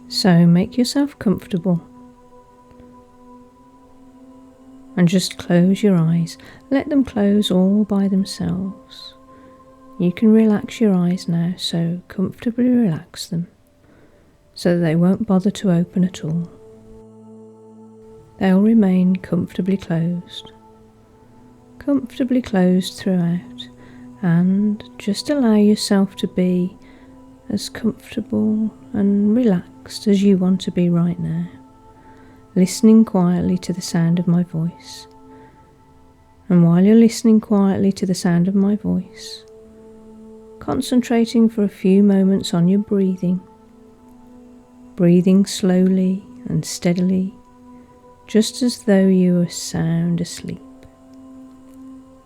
So make yourself comfortable and just close your eyes. Let them close all by themselves. You can relax your eyes now, so comfortably relax them so that they won't bother to open at all. They'll remain comfortably closed throughout, and just allow yourself to be as comfortable and relaxed as you want to be right now, listening quietly to the sound of my voice. And while you're listening quietly to the sound of my voice, concentrating for a few moments on your breathing slowly and steadily, just as though you were sound asleep,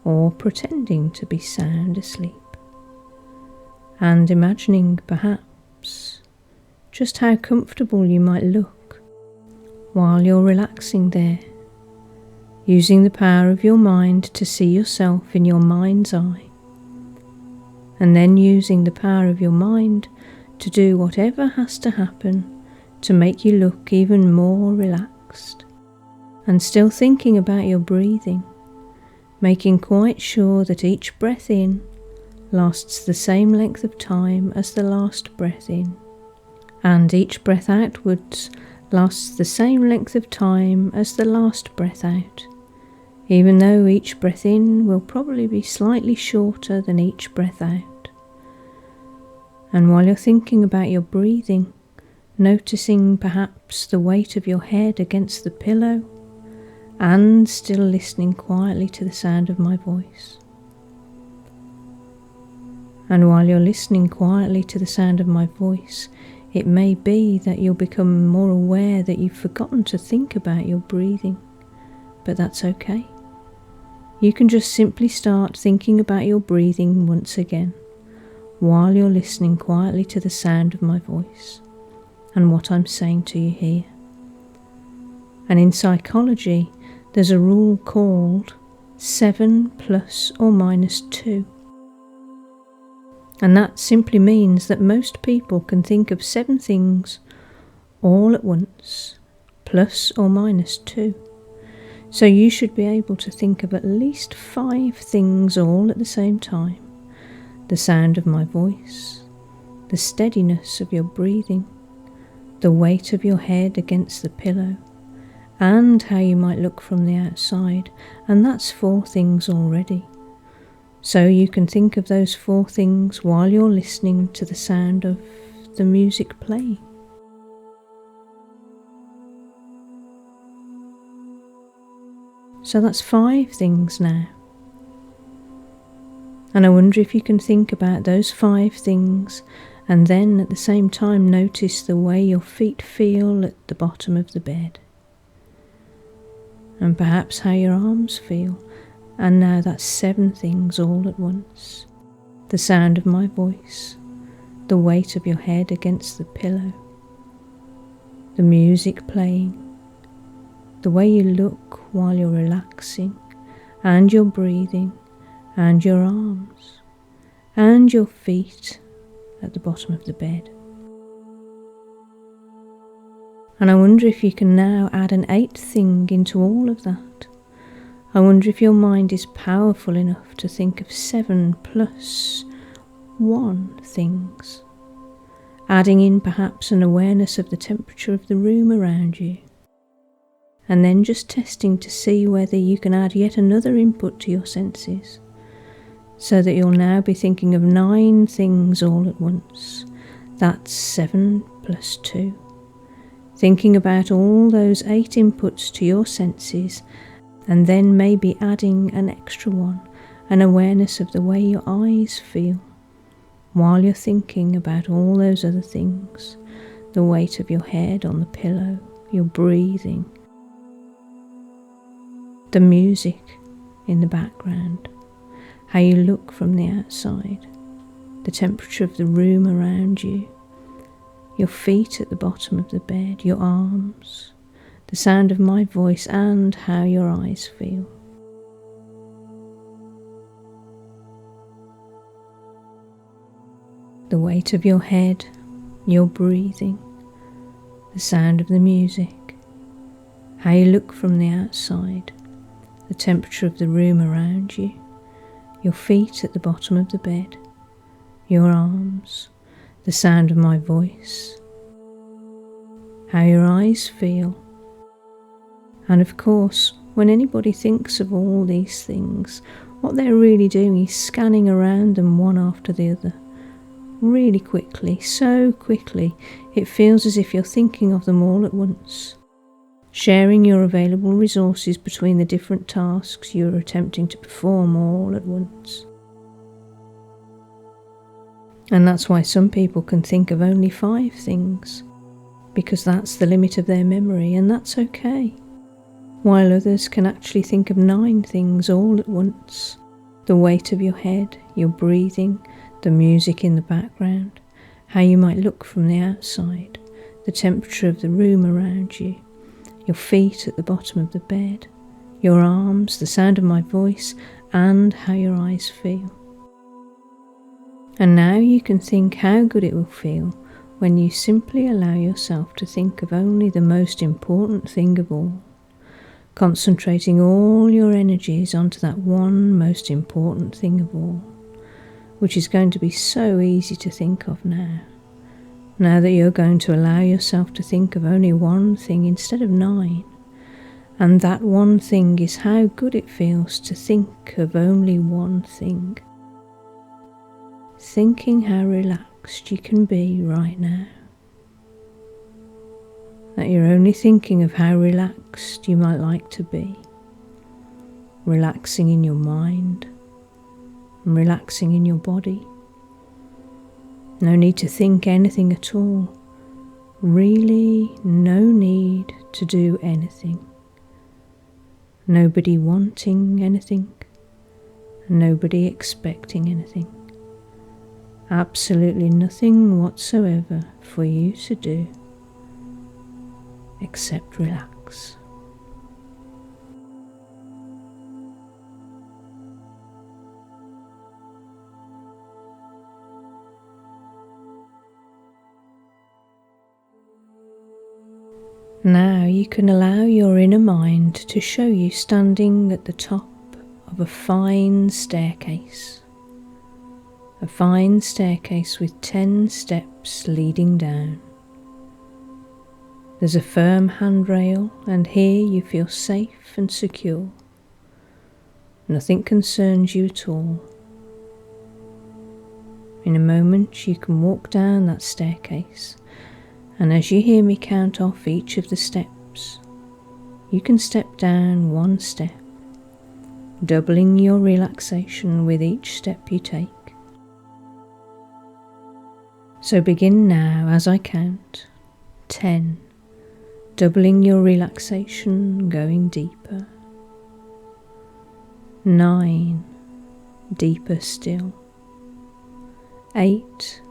or pretending to be sound asleep, and imagining perhaps just how comfortable you might look while you're relaxing there, using the power of your mind to see yourself in your mind's eye, and then using the power of your mind to do whatever has to happen to make you look even more relaxed, and still thinking about your breathing, making quite sure that each breath in lasts the same length of time as the last breath in, and each breath outwards lasts the same length of time as the last breath out, even though each breath in will probably be slightly shorter than each breath out. And while you're thinking about your breathing, noticing perhaps the weight of your head against the pillow, and still listening quietly to the sound of my voice. And while you're listening quietly to the sound of my voice, it may be that you'll become more aware that you've forgotten to think about your breathing, but that's okay. You can just simply start thinking about your breathing once again, while you're listening quietly to the sound of my voice and what I'm saying to you here. And in psychology, there's a rule called 7 plus or minus 2. And that simply means that most people can think of 7 things all at once, plus or minus 2. So you should be able to think of at least 5 things all at the same time. The sound of my voice, the steadiness of your breathing, the weight of your head against the pillow, and how you might look from the outside, and that's 4 things already. So you can think of those 4 things while you're listening to the sound of the music playing. So that's 5 things now. And I wonder if you can think about those 5 things, and then at the same time notice the way your feet feel at the bottom of the bed, and perhaps how your arms feel. And now that's 7 things all at once. The sound of my voice, the weight of your head against the pillow, the music playing, the way you look while you're relaxing, and your breathing, and your arms, and your feet at the bottom of the bed. And I wonder if you can now add an 8th thing into all of that. I wonder if your mind is powerful enough to think of 7 plus 1 things, adding in perhaps an awareness of the temperature of the room around you, and then just testing to see whether you can add yet another input to your senses, so that you'll now be thinking of 9 things all at once. That's 7 plus 2. Thinking about all those 8 inputs to your senses, and then maybe adding an extra one, an awareness of the way your eyes feel, while you're thinking about all those other things, the weight of your head on the pillow, your breathing, the music in the background, how you look from the outside, the temperature of the room around you, your feet at the bottom of the bed, your arms, the sound of my voice, and how your eyes feel. The weight of your head, your breathing, the sound of the music, how you look from the outside, the temperature of the room around you, your feet at the bottom of the bed, your arms, the sound of my voice, how your eyes feel. And of course, when anybody thinks of all these things, what they're really doing is scanning around them one after the other, really quickly, so quickly, it feels as if you're thinking of them all at once, sharing your available resources between the different tasks you're attempting to perform all at once. And that's why some people can think of only 5 things, because that's the limit of their memory, and that's okay. While others can actually think of 9 things all at once. The weight of your head, your breathing, the music in the background, how you might look from the outside, the temperature of the room around you, your feet at the bottom of the bed, your arms, the sound of my voice, and how your eyes feel. And now you can think how good it will feel when you simply allow yourself to think of only the most important thing of all, concentrating all your energies onto that one most important thing of all, which is going to be so easy to think of now that you're going to allow yourself to think of only one thing instead of 9. And that one thing is how good it feels to think of only one thing. Thinking how relaxed you can be right now. That you're only thinking of how relaxed you might like to be. Relaxing in your mind and relaxing in your body. No need to think anything at all. Really, no need to do anything. Nobody wanting anything. Nobody expecting anything. Absolutely nothing whatsoever for you to do except relax. Now you can allow your inner mind to show you standing at the top of a fine staircase. A fine staircase with 10 steps leading down. There's a firm handrail, and here you feel safe and secure. Nothing concerns you at all. In a moment you can walk down that staircase, and as you hear me count off each of the steps, you can step down 1 step, doubling your relaxation with each step you take. So begin now as I count. 10, doubling your relaxation, going deeper. 9, deeper still. 8,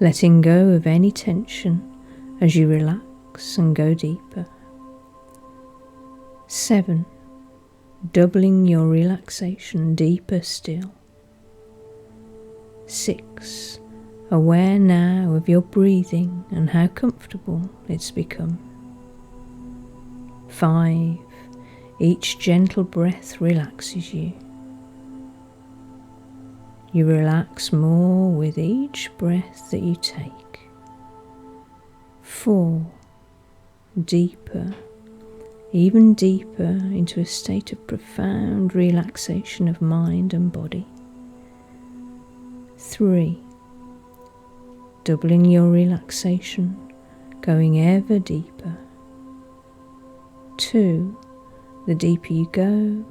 letting go of any tension as you relax and go deeper. 7, doubling your relaxation, deeper still. 6, aware now of your breathing and how comfortable it's become. 5, each gentle breath relaxes you. You relax more with each breath that you take. 4, deeper, even deeper into a state of profound relaxation of mind and body. 3, doubling your relaxation, going ever deeper. 2, the deeper you go,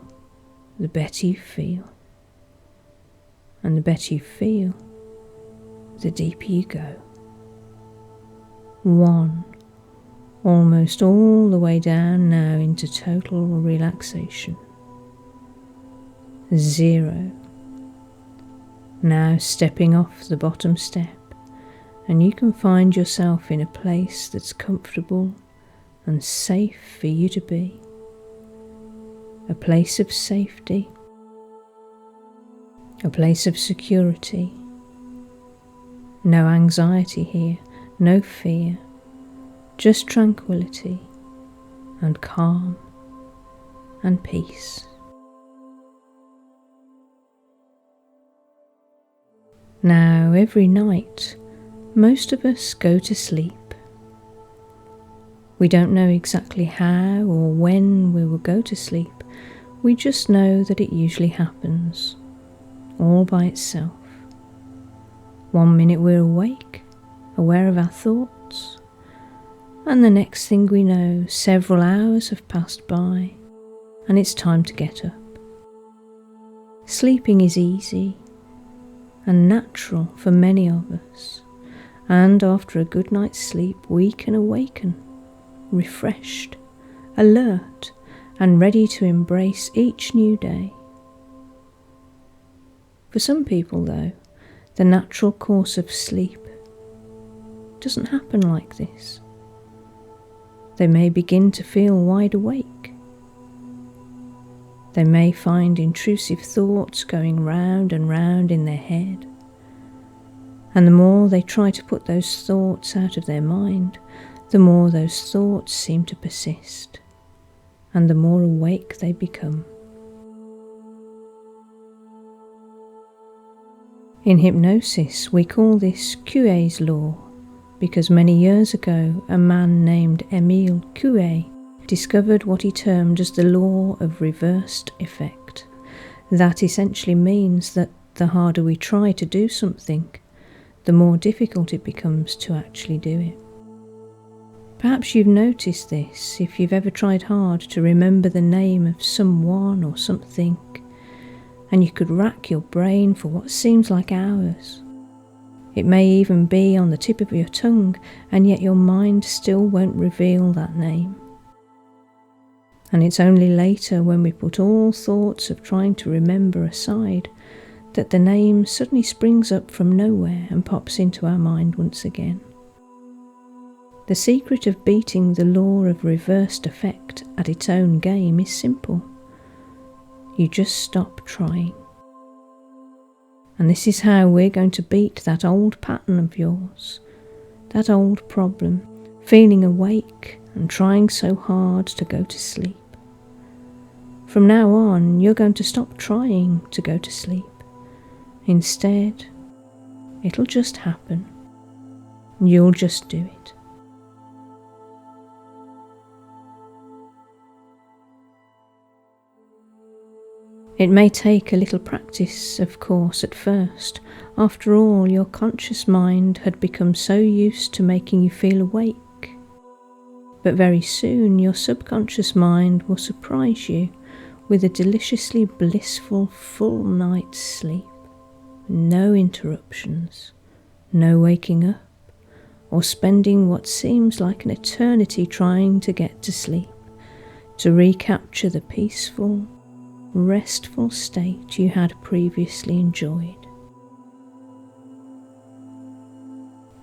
the better you feel. And the better you feel, the deeper you go. 1, almost all the way down now into total relaxation. 0, now stepping off the bottom step, and you can find yourself in a place that's comfortable and safe for you to be. A place of safety, a place of security. No anxiety here, no fear, just tranquility and calm and peace. Now, every night, most of us go to sleep. We don't know exactly how or when we will go to sleep. We just know that it usually happens, all by itself. One minute we're awake, aware of our thoughts, and the next thing we know, several hours have passed by, and it's time to get up. Sleeping is easy and natural for many of us, and after a good night's sleep we can awaken, refreshed, alert, and ready to embrace each new day. For some people, though, the natural course of sleep doesn't happen like this. They may begin to feel wide awake. They may find intrusive thoughts going round and round in their head. And the more they try to put those thoughts out of their mind, the more those thoughts seem to persist, and the more awake they become. In hypnosis, we call this Coué's law, because many years ago a man named Émile Coué discovered what he termed as the law of reversed effect. That essentially means that the harder we try to do something, the more difficult it becomes to actually do it. Perhaps you've noticed this if you've ever tried hard to remember the name of someone or something, and you could rack your brain for what seems like hours. It may even be on the tip of your tongue, and yet your mind still won't reveal that name. And it's only later, when we put all thoughts of trying to remember aside, that the name suddenly springs up from nowhere and pops into our mind once again. The secret of beating the law of reversed effect at its own game is simple. You just stop trying. And this is how we're going to beat that old pattern of yours, that old problem, feeling awake and trying so hard to go to sleep. From now on, you're going to stop trying to go to sleep. Instead, it'll just happen. You'll just do it. It may take a little practice, of course, at first. After all, your conscious mind had become so used to making you feel awake. But very soon, your subconscious mind will surprise you with a deliciously blissful full night's sleep. No interruptions, no waking up, or spending what seems like an eternity trying to get to sleep, to recapture the peaceful, restful state you had previously enjoyed.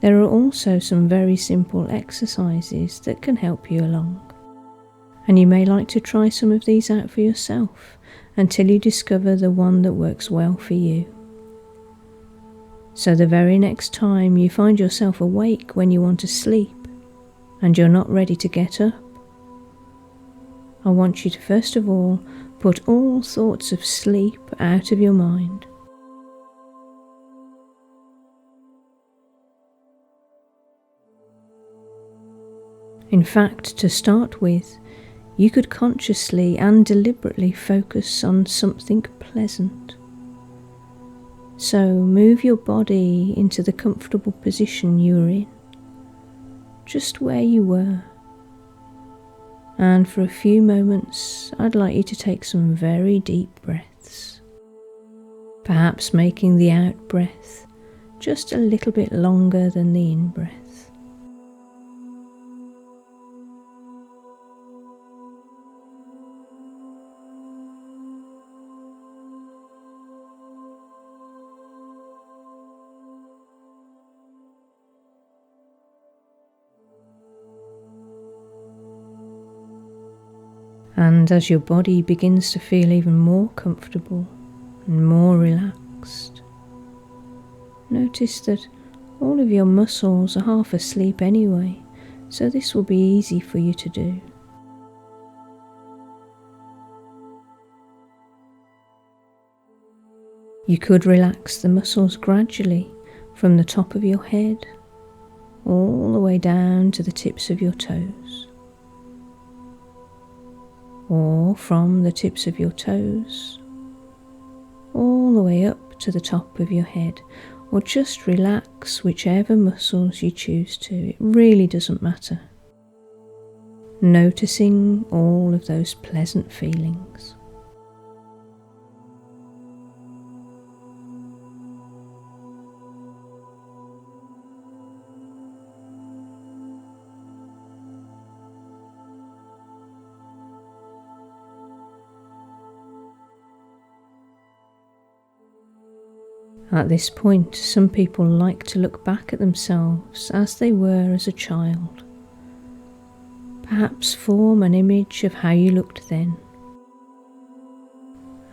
There are also some very simple exercises that can help you along, and you may like to try some of these out for yourself until you discover the one that works well for you. So the very next time you find yourself awake when you want to sleep and you're not ready to get up, I want you to first of all put all thoughts of sleep out of your mind. In fact, to start with, you could consciously and deliberately focus on something pleasant. So move your body into the comfortable position you were in, just where you were. And for a few moments, I'd like you to take some very deep breaths, perhaps making the out breath just a little bit longer than the in breath. And as your body begins to feel even more comfortable and more relaxed, notice that all of your muscles are half asleep anyway, so this will be easy for you to do. You could relax the muscles gradually from the top of your head all the way down to the tips of your toes, or from the tips of your toes all the way up to the top of your head, or just relax whichever muscles you choose to. It really doesn't matter. Noticing all of those pleasant feelings. At this point, some people like to look back at themselves as they were as a child. Perhaps form an image of how you looked then.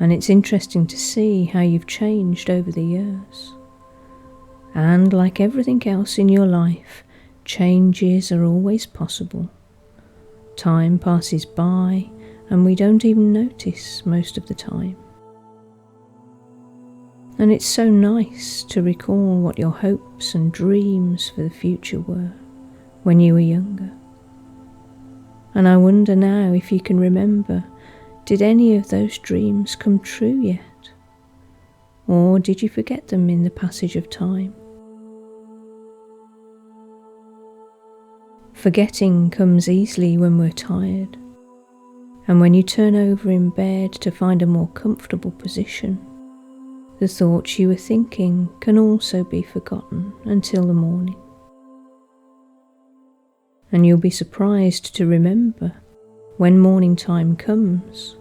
And it's interesting to see how you've changed over the years. And like everything else in your life, changes are always possible. Time passes by and we don't even notice most of the time. And it's so nice to recall what your hopes and dreams for the future were when you were younger. And I wonder now if you can remember, did any of those dreams come true yet? Or did you forget them in the passage of time? Forgetting comes easily when we're tired, and when you turn over in bed to find a more comfortable position, the thoughts you were thinking can also be forgotten until the morning. And you'll be surprised to remember, when morning time comes,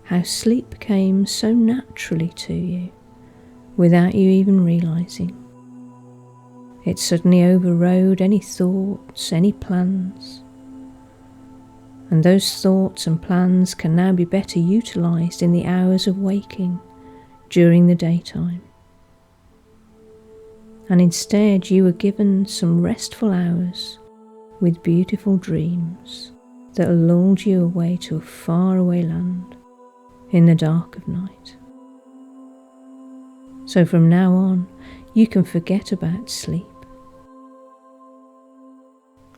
how sleep came so naturally to you, without you even realising. It suddenly overrode any thoughts, any plans. And those thoughts and plans can now be better utilised in the hours of waking, during the daytime. And instead you were given some restful hours with beautiful dreams that lulled you away to a faraway land in the dark of night. So from now on, you can forget about sleep,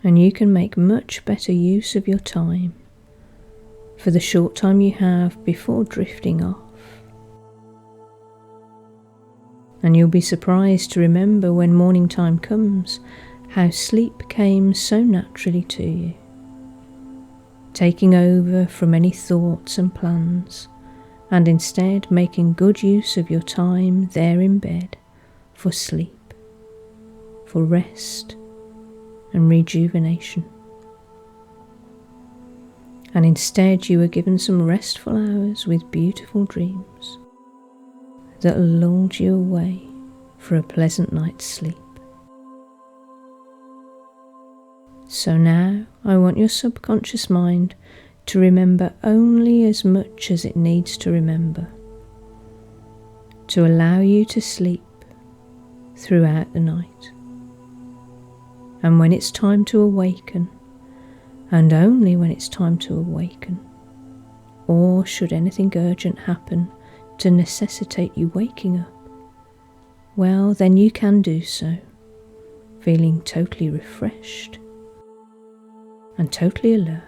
and you can make much better use of your time for the short time you have before drifting off. And you'll be surprised to remember when morning time comes how sleep came so naturally to you, taking over from any thoughts and plans, and instead making good use of your time there in bed for sleep, for rest and rejuvenation. And instead you were given some restful hours with beautiful dreams that lulled you away for a pleasant night's sleep. So now I want your subconscious mind to remember only as much as it needs to remember, to allow you to sleep throughout the night. And when it's time to awaken, and only when it's time to awaken, or should anything urgent happen to necessitate you waking up, well, then you can do so, feeling totally refreshed and totally alert.